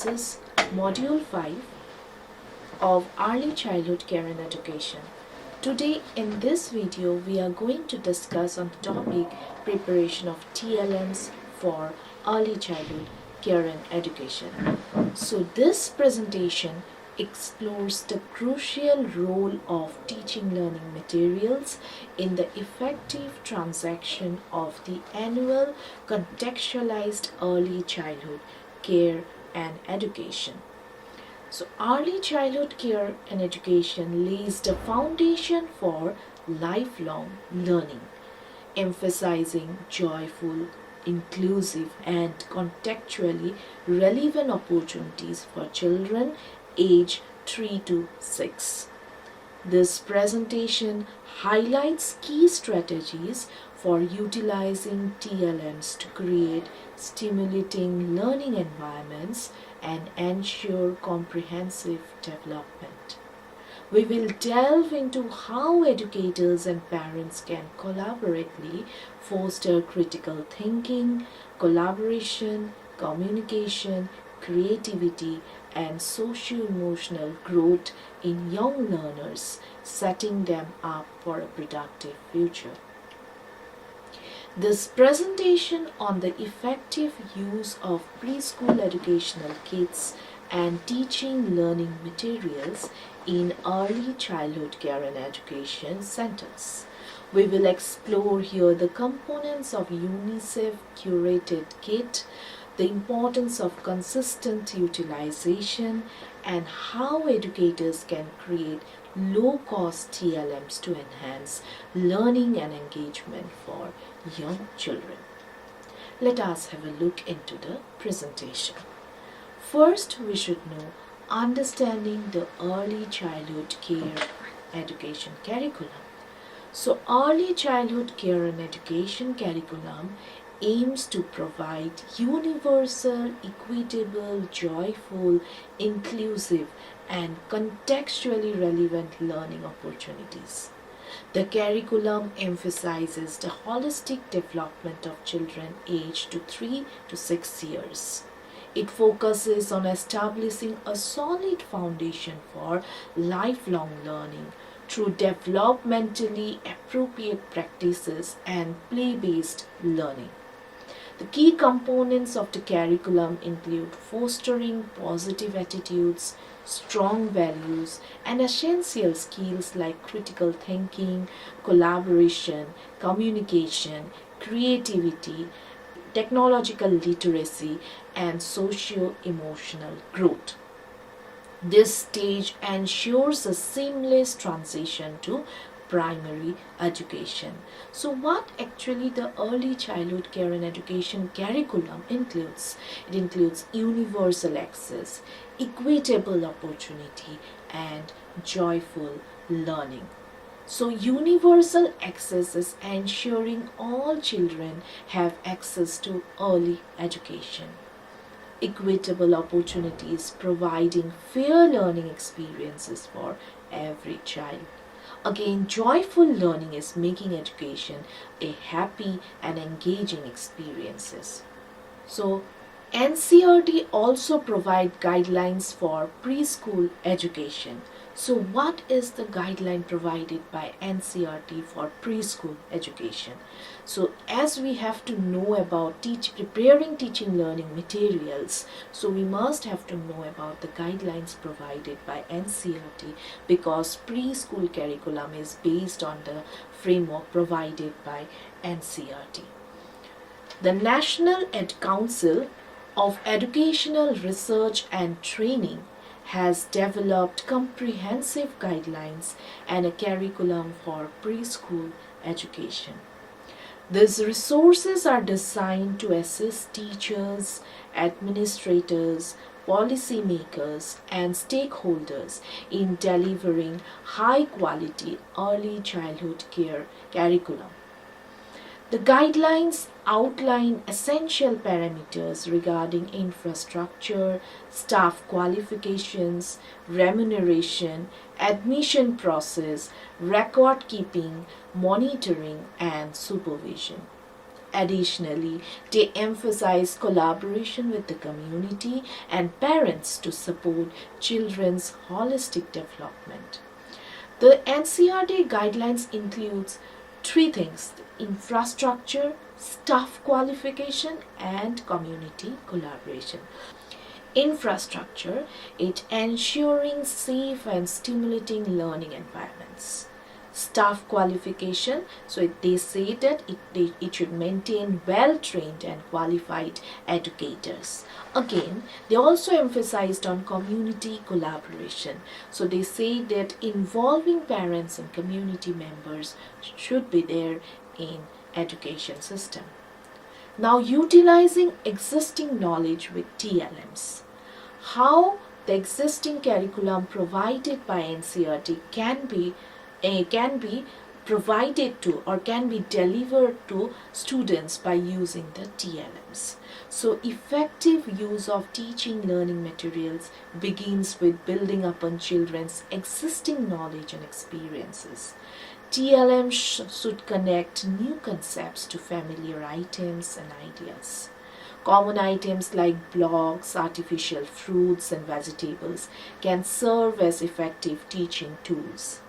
this is Module 5 of Early Childhood Care and Education. Today in this video we are going to discuss on the topic preparation of TLMs for Early Childhood Care and Education. So this presentation explores the crucial role of teaching learning materials in the effective transaction of the annual contextualized early childhood care and education. So early childhood care and education lays the foundation for lifelong learning, emphasizing joyful, inclusive and contextually relevant opportunities for children age 3 to 6. This presentation highlights key strategies for utilizing TLMs to create stimulating learning environments and ensure comprehensive development. We will delve into how educators and parents can collaboratively foster critical thinking, collaboration, communication, creativity, and socio-emotional growth in young learners, setting them up for a productive future. This presentation on the effective use of preschool educational kits and teaching learning materials in early childhood care and education centers. We will explore here the components of UNICEF curated kit, the importance of consistent utilization, and how educators can create low-cost TLMs to enhance learning and engagement for young children. Let us have a look into the presentation. First, we should know understanding the early childhood care education curriculum. So, early childhood care and education curriculum aims to provide universal, equitable, joyful, inclusive, and contextually relevant learning opportunities. The curriculum emphasizes the holistic development of children aged 3 to 6 years. It focuses on establishing a solid foundation for lifelong learning through developmentally appropriate practices and play-based learning. The key components of the curriculum include fostering positive attitudes, strong values, and essential skills like critical thinking, collaboration, communication, creativity, technological literacy, and socio-emotional growth. This stage ensures a seamless transition to primary education. So what actually the early childhood care and education curriculum includes? It includes universal access, equitable opportunity, and joyful learning. So universal access is ensuring all children have access to early education. Equitable opportunities providing fair learning experiences for every child. Again, joyful learning is making education a happy and engaging experiences. So, NCERT also provide guidelines for preschool education. So, what is the guideline provided by NCERT for preschool education? So, as we have to know about preparing teaching learning materials, so we must have to know about the guidelines provided by NCERT because preschool curriculum is based on the framework provided by NCERT. The National Council of Educational Research and Training has developed comprehensive guidelines and a curriculum for preschool education. These resources are designed to assist teachers, administrators, policymakers, and stakeholders in delivering high-quality early childhood care curriculum. The guidelines outline essential parameters regarding infrastructure, staff qualifications, remuneration, admission process, record keeping, monitoring, and supervision. Additionally, they emphasize collaboration with the community and parents to support children's holistic development. The NCERT guidelines includes three things: infrastructure, staff qualification, and community collaboration. Infrastructure, it ensuring safe and stimulating learning environments. Staff qualification, so they say that it should maintain well trained and qualified educators. Again, they also emphasized on community collaboration, so they say that involving parents and community members should be there in education system. Now, utilizing existing knowledge with TLMs. How the existing curriculum provided by NCERT can be provided to or can be delivered to students by using the TLMs. So, effective use of teaching learning materials begins with building upon children's existing knowledge and experiences. TLMs should connect new concepts to familiar items and ideas. Common items like blocks, artificial fruits, and vegetables can serve as effective teaching tools.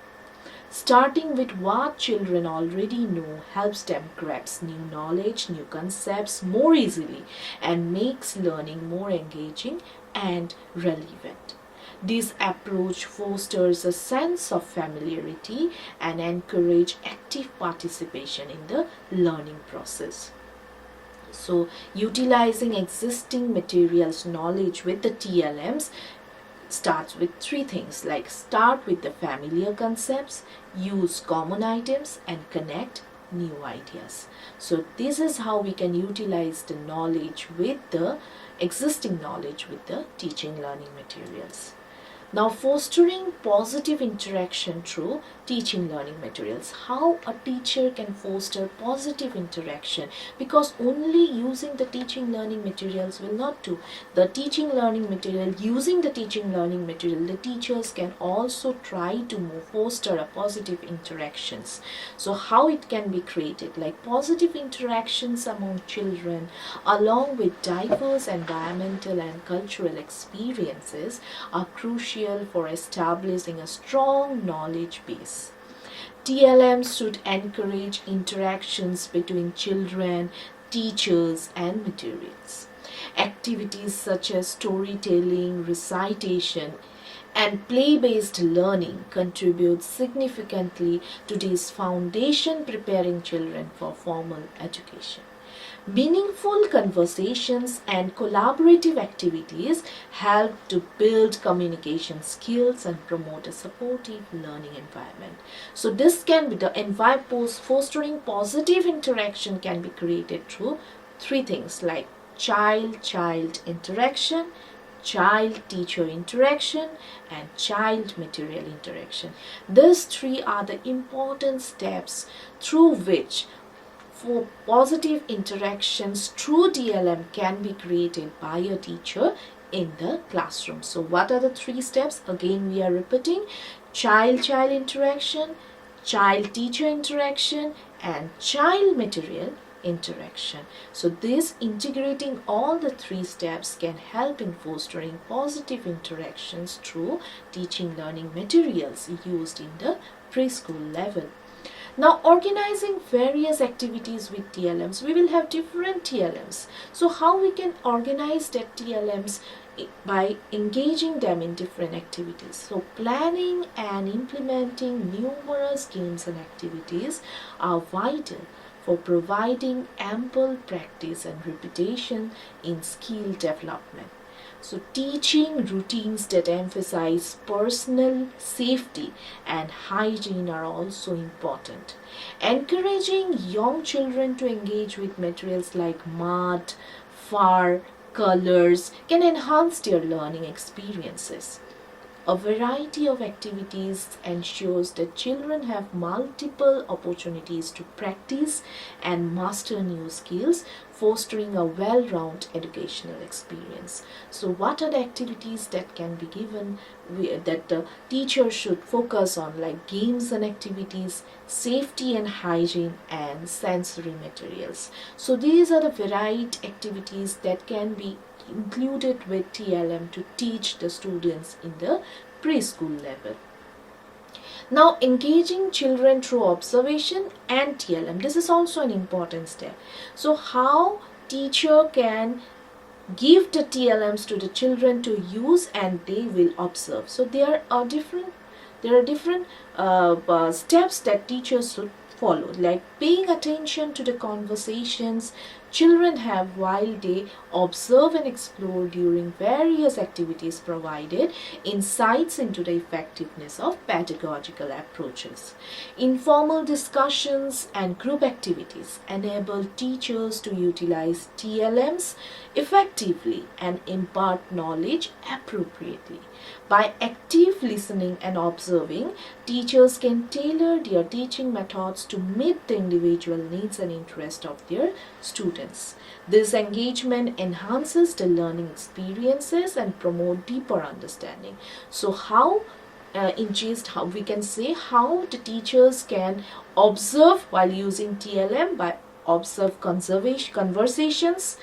Starting with what children already know helps them grasp new knowledge, new concepts more easily, and makes learning more engaging and relevant. This approach fosters a sense of familiarity and encourages active participation in the learning process. So, utilizing existing materials knowledge with the TLMs starts with three things, like start with the familiar concepts, use common items, and connect new ideas. So this is how we can utilize the knowledge with the existing knowledge with the teaching learning materials. Now, fostering positive interaction through teaching learning materials. How a teacher can foster positive interaction, because only using the teaching learning materials will not do. The teaching learning material, using the teaching learning material, the teachers can also try to foster a positive interactions. So how it can be created, like positive interactions among children along with diverse environmental and cultural experiences are crucial for establishing a strong knowledge base. TLMs should encourage interactions between children, teachers, and materials. Activities such as storytelling, recitation, and play-based learning contribute significantly to this foundation, preparing children for formal education. Meaningful conversations and collaborative activities help to build communication skills and promote a supportive learning environment. So this can be fostering positive interaction can be created through three things, like child-child interaction, child-teacher interaction, and child-material interaction. These three are the important steps through which for positive interactions through TLM can be created by a teacher in the classroom. So what are the three steps? Again, we are repeating: child-child interaction, child-teacher interaction, and child-material interaction. So this integrating all the three steps can help in fostering positive interactions through teaching learning materials used in the preschool level. Now, organizing various activities with TLMs, we will have different TLMs. So how we can organize that TLMs? By engaging them in different activities. So planning and implementing numerous games and activities are vital for providing ample practice and repetition in skill development. So teaching routines that emphasize personal safety and hygiene are also important. Encouraging young children to engage with materials like mud, fur, colors can enhance their learning experiences. A variety of activities ensures that children have multiple opportunities to practice and master new skills, fostering a well-rounded educational experience. So what are the activities that can be given that the teacher should focus on, like games and activities, safety and hygiene, and sensory materials? So these are the varied activities that can be included with TLM to teach the students in the preschool level. Now, engaging children through observation and TLM, this is also an important step. So how teacher can give the TLMs to the children to use and they will observe. So there are different steps that teachers should follow, like paying attention to the conversations children have while they observe and explore during various activities, provided insights into the effectiveness of pedagogical approaches. Informal discussions and group activities enable teachers to utilize TLMs effectively and impart knowledge appropriately. By active listening and observing, teachers can tailor their teaching methods to meet the individual needs and interests of their students. This engagement enhances the learning experiences and promote deeper understanding. So how we can say how the teachers can observe while using TLM: by observe conversations,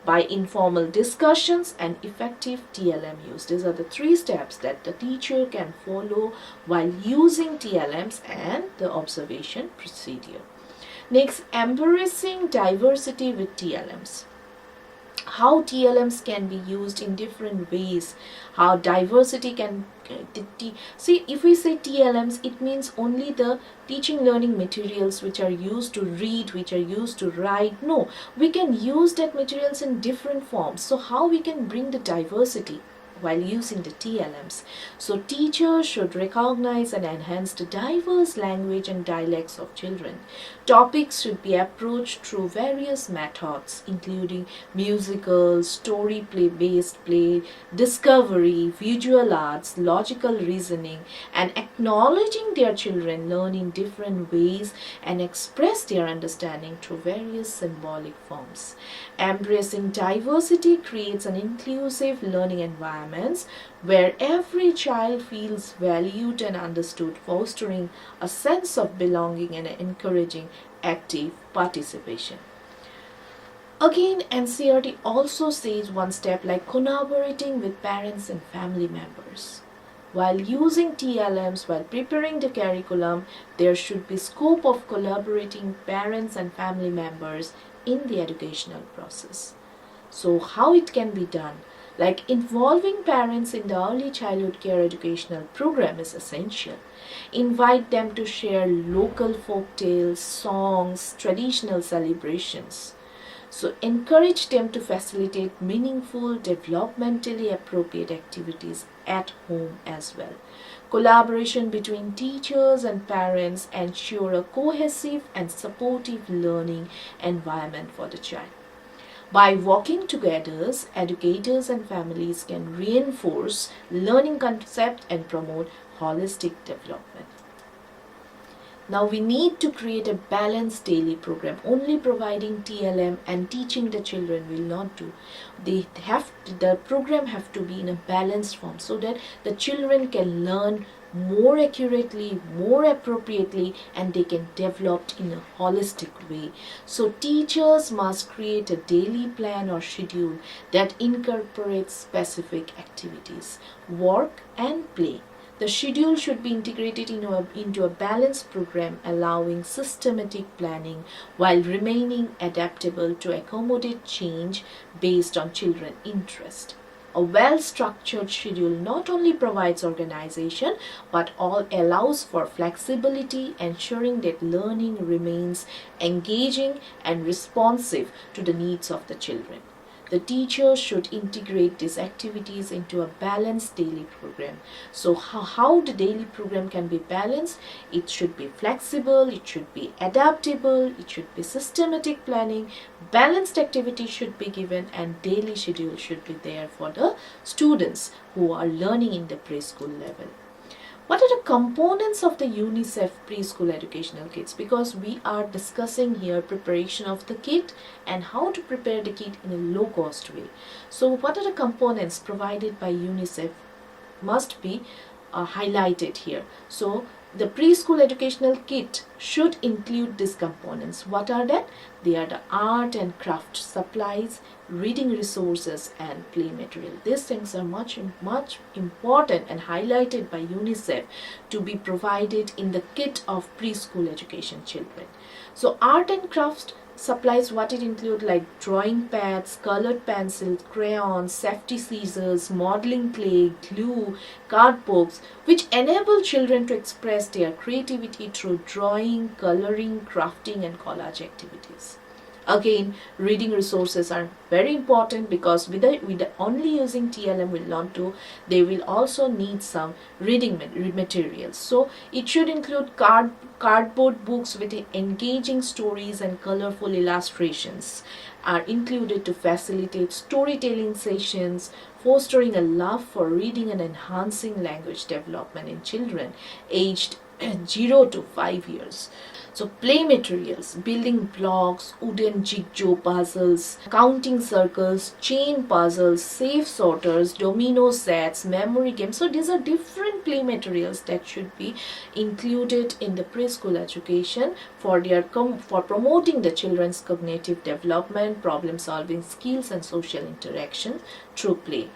by informal discussions, and effective TLM use. These are the three steps that the teacher can follow while using TLMs and the observation procedure. Next, embracing diversity with TLMs. How TLMs can be used in different ways, how diversity can see. If we say TLMs, it means only the teaching learning materials which are used to read, which are used to write. No, we can use that materials in different forms. So how we can bring the diversity while using the TLMs? So teachers should recognize and enhance the diverse language and dialects of children. Topics should be approached through various methods, including musical, story based play, discovery, visual arts, logical reasoning, and acknowledging their children learn in different ways and express their understanding through various symbolic forms. Embracing diversity creates an inclusive learning environment where every child feels valued and understood, fostering a sense of belonging and encouraging active participation. Again, NCERT also says one step, like collaborating with parents and family members. While using TLMs, while preparing the curriculum, there should be scope of collaborating parents and family members in the educational process. So how it can be done? Like involving parents in the early childhood care educational program is essential. Invite them to share local folk tales, songs, traditional celebrations. So encourage them to facilitate meaningful, developmentally appropriate activities at home as well. Collaboration between teachers and parents ensure a cohesive and supportive learning environment for the child. By working together, educators and families can reinforce learning concepts and promote holistic development. Now we need to create a balanced daily program. Only providing TLM and teaching the children will not do. The program have to be in a balanced form so that the children can learn more accurately, more appropriately, and they can develop in a holistic way. So teachers must create a daily plan or schedule that incorporates specific activities, work and play. The schedule should be integrated into a balanced program, allowing systematic planning while remaining adaptable to accommodate change based on children's interest. A well-structured schedule not only provides organization but allows for flexibility, ensuring that learning remains engaging and responsive to the needs of the children. the teachers should integrate these activities into a balanced daily program. So how the daily program can be balanced? It should be flexible, it should be adaptable, it should be systematic planning, balanced activity should be given, and daily schedule should be there for the students who are learning in the preschool level. What are the components of the UNICEF preschool educational kits? Because we are discussing here preparation of the kit and how to prepare the kit in a low cost way. So what are the components provided by UNICEF must be highlighted here. So the preschool educational kit should include these components. What are that? They are the art and craft supplies, reading resources, and play material. These things are much important and highlighted by UNICEF to be provided in the kit of preschool education children. So art and craft supplies, what it include, like drawing pads, colored pencils, crayons, safety scissors, modeling clay, glue, card books, which enable children to express their creativity through drawing, coloring, crafting, and collage activities. Again, reading resources are very important, because with only using TLM will not do. They will also need some reading materials. So it should include cardboard books with engaging stories and colorful illustrations are included to facilitate storytelling sessions, fostering a love for reading and enhancing language development in children aged 0 to 5 years. So play materials, building blocks, wooden jigsaw puzzles, counting circles, chain puzzles, safe sorters, domino sets, memory games. So these are different play materials that should be included in the preschool education for promoting the children's cognitive development, problem solving skills, and social interaction through play.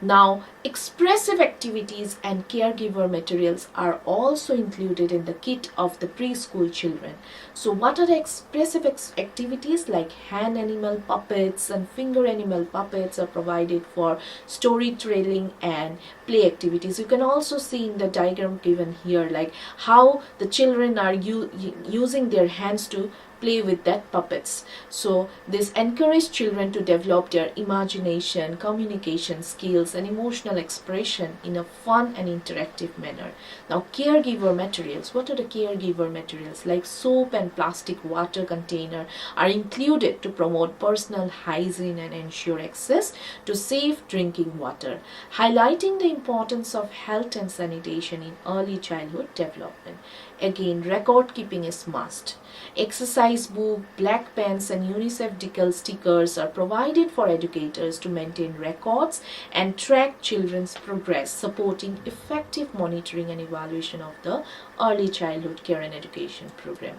Now, expressive activities and caregiver materials are also included in the kit of the preschool children. So what are the expressive activities? Like hand animal puppets and finger animal puppets are provided for storytelling and play activities. You can also see in the diagram given here, like how the children are using their hands to play with that puppets. So this encourages children to develop their imagination, communication skills, and emotional expression in a fun and interactive manner. Now, caregiver materials. What are the caregiver materials? Like soap and plastic water container are included to promote personal hygiene and ensure access to safe drinking water, highlighting the importance of health and sanitation in early childhood development. Again, record keeping is must. Exercise book, black pens, and UNICEF decal stickers are provided for educators to maintain records and track children's progress, supporting effective monitoring and evaluation of the early childhood care and education program.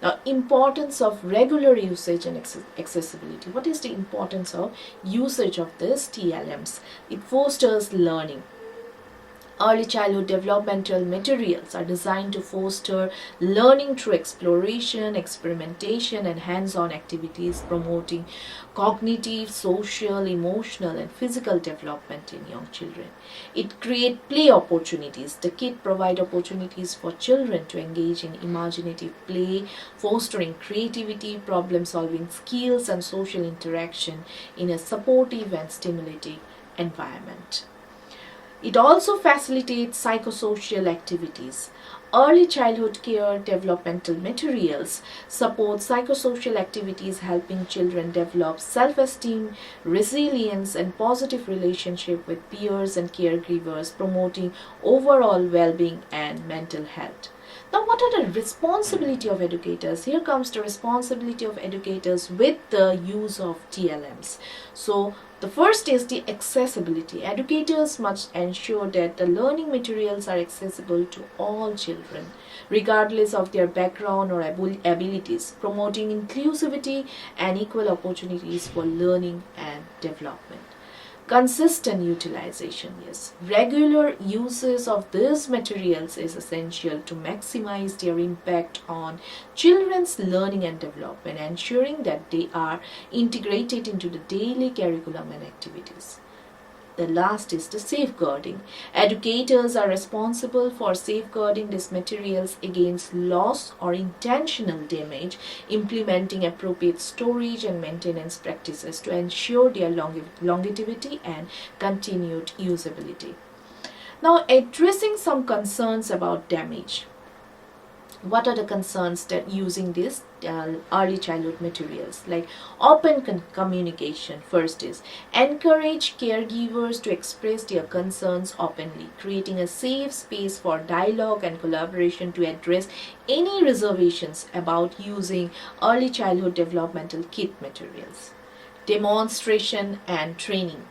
Now, importance of regular usage and accessibility. What is the importance of usage of this TLMs? It fosters learning. Early childhood developmental materials are designed to foster learning through exploration, experimentation, and hands-on activities, promoting cognitive, social, emotional, and physical development in young children. It creates play opportunities. The kit provides opportunities for children to engage in imaginative play, fostering creativity, problem-solving skills, and social interaction in a supportive and stimulating environment. It also facilitates psychosocial activities. Early childhood care developmental materials support psychosocial activities, helping children develop self-esteem, resilience, and positive relationship with peers and caregivers, promoting overall well-being and mental health. Now, what are the responsibility of educators? Here comes the responsibility of educators with the use of TLMs. So, the first is the accessibility. Educators must ensure that the learning materials are accessible to all children, regardless of their background or abilities, promoting inclusivity and equal opportunities for learning and development. Consistent utilization, yes. Regular uses of these materials is essential to maximize their impact on children's learning and development, ensuring that they are integrated into the daily curriculum and activities. The last is the safeguarding. Educators are responsible for safeguarding these materials against loss or intentional damage, implementing appropriate storage and maintenance practices to ensure their longevity and continued usability. Now, addressing some concerns about damage. What are the concerns that using these early childhood materials? Like open communication. First is encourage caregivers to express their concerns openly, creating a safe space for dialogue and collaboration to address any reservations about using early childhood developmental kit materials. Demonstration and training.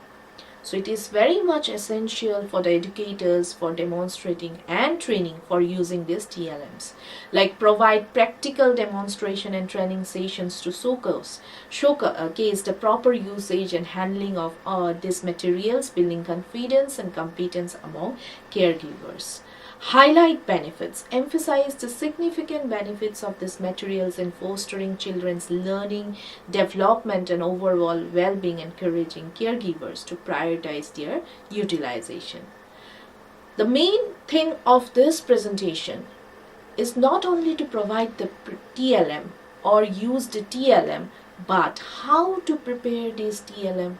So it is very much essential for the educators for demonstrating and training for using these TLMs. Like provide practical demonstration and training sessions to showcase the proper usage and handling of these materials, building confidence and competence among caregivers. Highlight benefits. Emphasize the significant benefits of these materials in fostering children's learning, development, and overall well-being, encouraging caregivers to prioritize their utilization. The main thing of this presentation is not only to provide the TLM or use the TLM, but how to prepare this TLM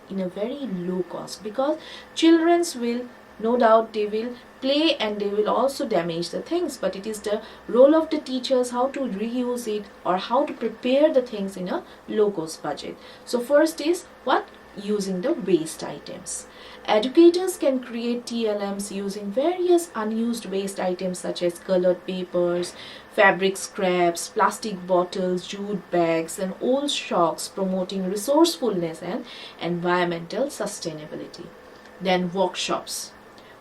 in a very low cost, because children's will no doubt they will play and they will also damage the things, but it is the role of the teachers how to reuse it or how to prepare the things in a low cost budget. So first is what? Using the waste items. Educators can create TLMs using various unused waste items such as colored papers, fabric scraps, plastic bottles, jute bags, and old shocks, promoting resourcefulness and environmental sustainability. Then workshops.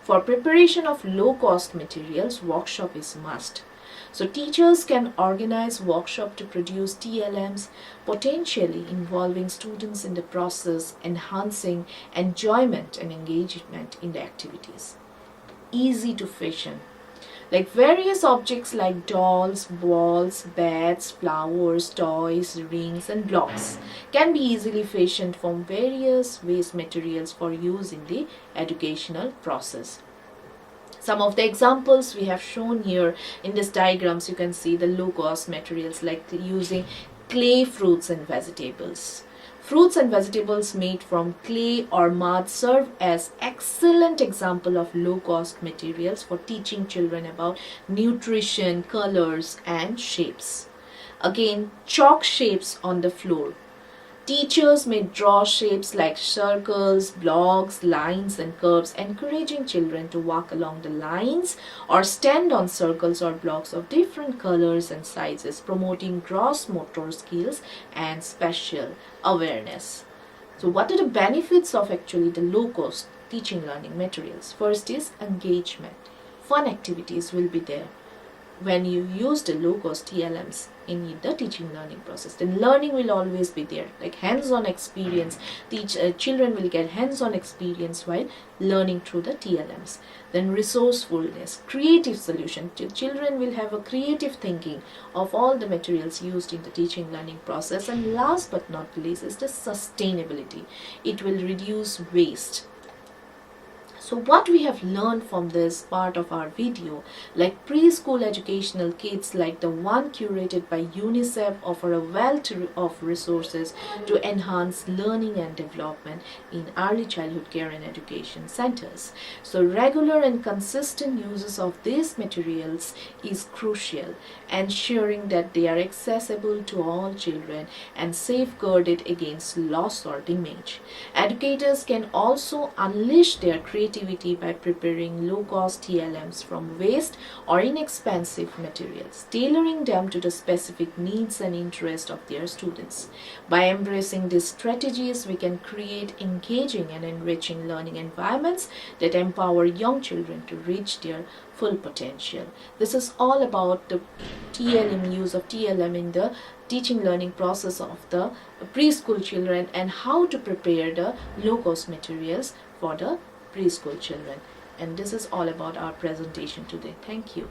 For preparation of low-cost materials, workshop is must. So teachers can organize workshop to produce TLMs, potentially involving students in the process, enhancing enjoyment and engagement in the activities. Easy to fashion. Like various objects like dolls, balls, bats, flowers, toys, rings, and blocks can be easily fashioned from various waste materials for use in the educational process. Some of the examples we have shown here in these diagrams, you can see the low-cost materials like using clay fruits and vegetables. Fruits and vegetables made from clay or mud serve as excellent example of low-cost materials for teaching children about nutrition, colors, and shapes. Again, chalk shapes on the floor. Teachers may draw shapes like circles, blocks, lines, and curves, encouraging children to walk along the lines or stand on circles or blocks of different colors and sizes, promoting gross motor skills and spatial awareness. So what are the benefits of actually the low-cost teaching learning materials? First is engagement. Fun activities will be there. When you use the low-cost TLMs in the teaching learning process, then learning will always be there, like hands-on experience. Children will get hands-on experience while learning through the TLMs. Then resourcefulness, creative solution. Children will have a creative thinking of all the materials used in the teaching learning process. And last but not least is the sustainability. It will reduce waste. So what we have learned from this part of our video, like preschool educational kits like the one curated by UNICEF offer a wealth of resources to enhance learning and development in early childhood care and education centers. So regular and consistent uses of these materials is crucial, ensuring that they are accessible to all children and safeguarded against loss or damage. Educators can also unleash their creativity by preparing low-cost TLMs from waste or inexpensive materials, tailoring them to the specific needs and interests of their students. By embracing these strategies, we can create engaging and enriching learning environments that empower young children to reach their full potential. This is all about the use of TLM in the teaching learning process of the preschool children and how to prepare the low-cost materials for the preschool children. And this is all about our presentation today. Thank you.